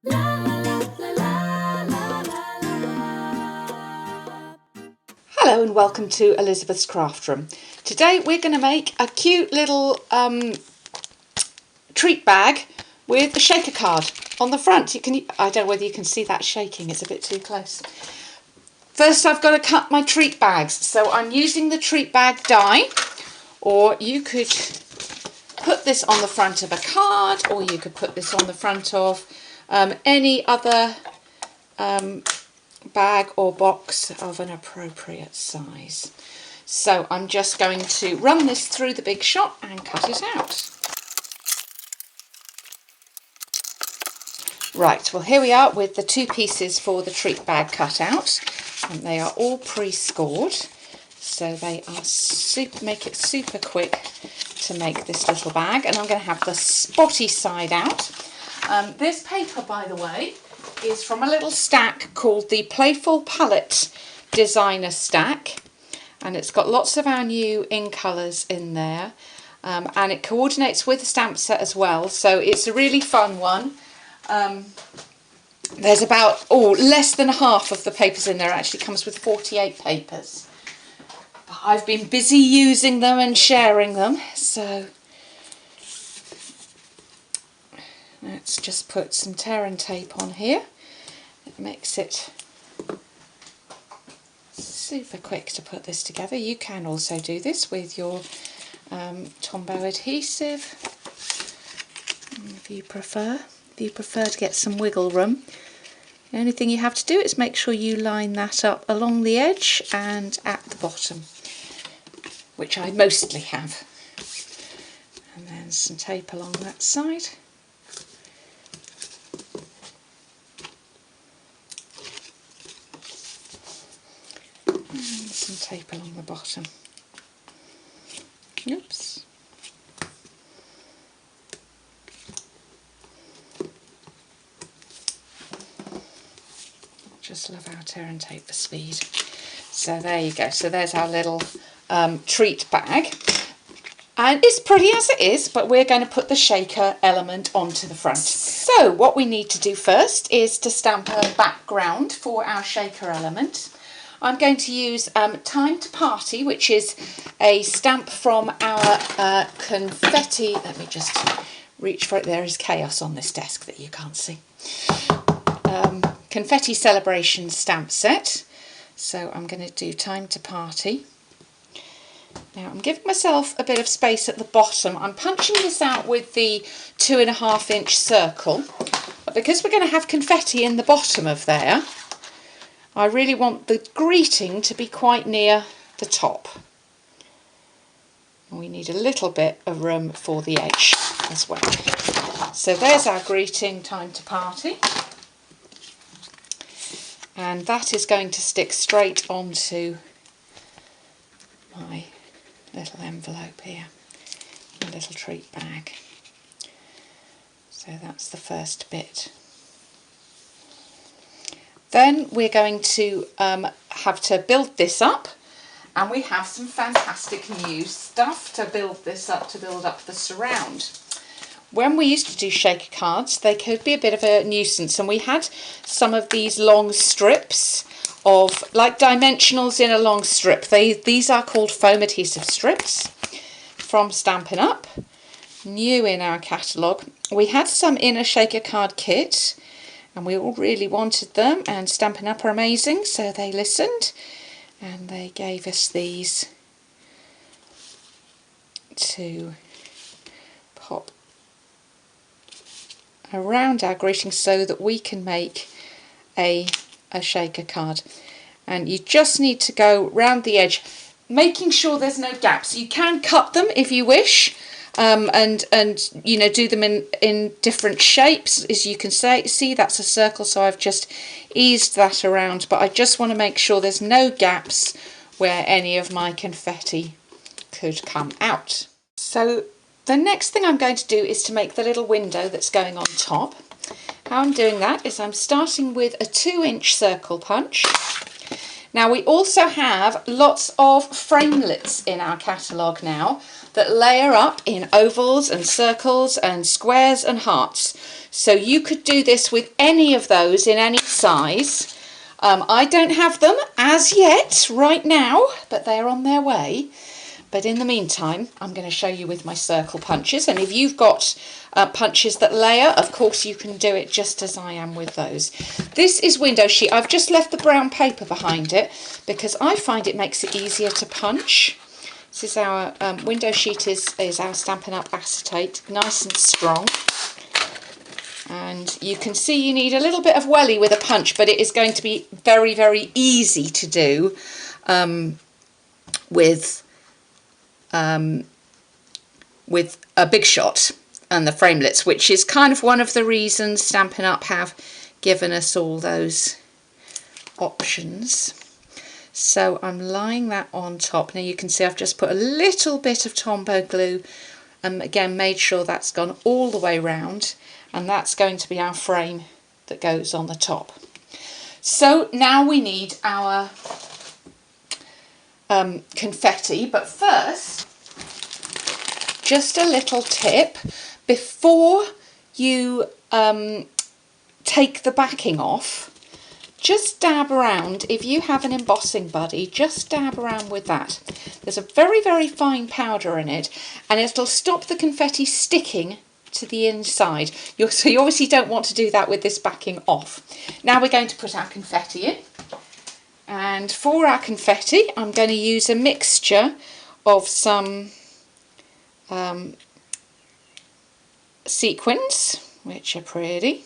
Hello and welcome to Elizabeth's Craft Room. Today we're going to make a cute little treat bag with a shaker card on the front. I don't know whether you can see that shaking, it's a bit too close. First I've got to cut my treat bags, so I'm using the treat bag die, or you could put this on the front of a card, or you could put this on the front of any other bag or box of an appropriate size. So I'm just going to run this through the big shot and cut it out. Right, well here we are with the two pieces for the treat bag cut out, and they are all pre-scored, so they are make it super quick to make this little bag. And I'm going to have the spotty side out. This paper, by the way, is from a little stack called the Playful Palette Designer Stack, and it's got lots of our new in colours in there, and it coordinates with the stamp set as well, so it's a really fun one. There's about less than half of the papers in there. It actually comes with 48 papers, but I've been busy using them and sharing them, so let's just put some tear and tape on here. It makes it super quick to put this together. You can also do this with your Tombow adhesive if you prefer. If you prefer to get some wiggle room, the only thing you have to do is make sure you line that up along the edge and at the bottom, which I mostly have. And then some tape along that side. And some tape along the bottom. Oops. Just love our tear and tape for speed. So there you go. So there's our little treat bag. And it's pretty as it is, but we're going to put the shaker element onto the front. So what we need to do first is to stamp a background for our shaker element. I'm going to use Time to Party, which is a stamp from our confetti. Let me just reach for it. There is chaos on this desk that you can't see. Confetti Celebration stamp set. So I'm going to do Time to Party. Now I'm giving myself a bit of space at the bottom. I'm punching this out with the 2.5 inch circle, but because we're going to have confetti in the bottom of there, I really want the greeting to be quite near the top. And we need a little bit of room for the edge as well. So there's our greeting, Time to Party. And that is going to stick straight onto my little envelope here, my little treat bag. So that's the first bit. Then we're going to have to build this up, and we have some fantastic new stuff to build this up, to build up the surround. When we used to do shaker cards, they could be a bit of a nuisance, and we had some of these long strips of, like dimensionals in a long strip. These are called foam adhesive strips from Stampin' Up, new in our catalogue. We had some in a shaker card kit, and we all really wanted them, and Stampin' Up are amazing, so they listened and they gave us these to pop around our greeting so that we can make a shaker card. And you just need to go round the edge, making sure there's no gaps. You can cut them if you wish, and you know, do them in different shapes. As you can see, that's a circle, so I've just eased that around, but I just want to make sure there's no gaps where any of my confetti could come out. So the next thing I'm going to do is to make the little window that's going on top. How I'm doing that is I'm starting with a 2-inch circle punch. Now we also have lots of framelits in our catalogue now that layer up in ovals and circles and squares and hearts. So you could do this with any of those in any size. I don't have them as yet right now, but they're on their way. But in the meantime, I'm going to show you with my circle punches. And if you've got punches that layer, of course you can do it just as I am with those. This is window sheet. I've just left the brown paper behind it because I find it makes it easier to punch. This is our window sheet is our Stampin' Up acetate, nice and strong. And you can see you need a little bit of welly with a punch, but it is going to be very, very easy to do with a big shot and the framelits, which is kind of one of the reasons Stampin' Up have given us all those options. So I'm lying that on top. Now you can see I've just put a little bit of Tombow glue and again made sure that's gone all the way round, and that's going to be our frame that goes on the top. So now we need our confetti, but first, just a little tip, before you take the backing off, just dab around. If you have an embossing buddy, just dab around with that. There's a very, very fine powder in it, and it'll stop the confetti sticking to the inside. So you obviously don't want to do that with this backing off. Now we're going to put our confetti in. And for our confetti, I'm going to use a mixture of some sequins, which are pretty.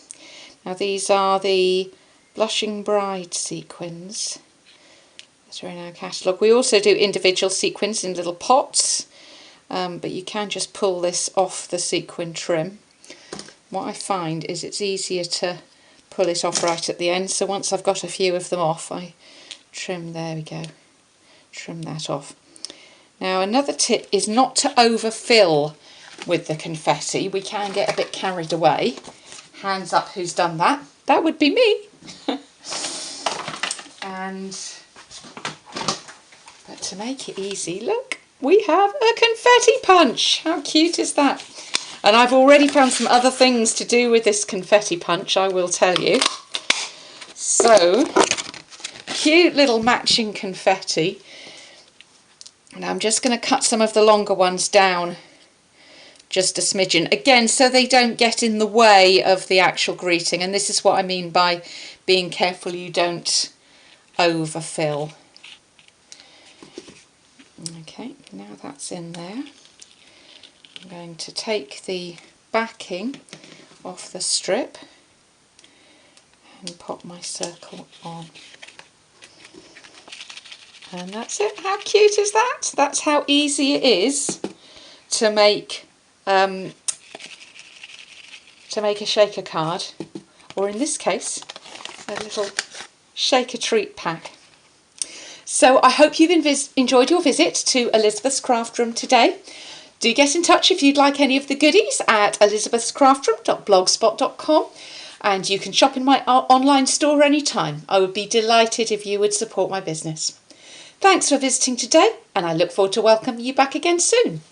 Now these are the Blushing Bride sequins that are in our catalogue. We also do individual sequins in little pots, but you can just pull this off the sequin trim. What I find is it's easier to pull it off right at the end, so once I've got a few of them off, I trim, there we go, trim that off. Now another tip is not to overfill with the confetti. We can get a bit carried away. Hands up who's done that. That would be me. But to make it easy, look, we have a confetti punch. How cute is that? And I've already found some other things to do with this confetti punch, I will tell you. So, cute little matching confetti. And I'm just going to cut some of the longer ones down just a smidgen, again, so they don't get in the way of the actual greeting. And this is what I mean by being careful you don't overfill. Okay, now that's in there. I'm going to take the backing off the strip and pop my circle on. And that's it. How cute is that? That's how easy it is to make a shaker card, or in this case, a little shaker treat pack. So I hope you've enjoyed your visit to Elizabeth's Craft Room today. Do get in touch if you'd like any of the goodies at elizabethscraftroom.blogspot.com, and you can shop in my online store anytime. I would be delighted if you would support my business. Thanks for visiting today, and I look forward to welcoming you back again soon.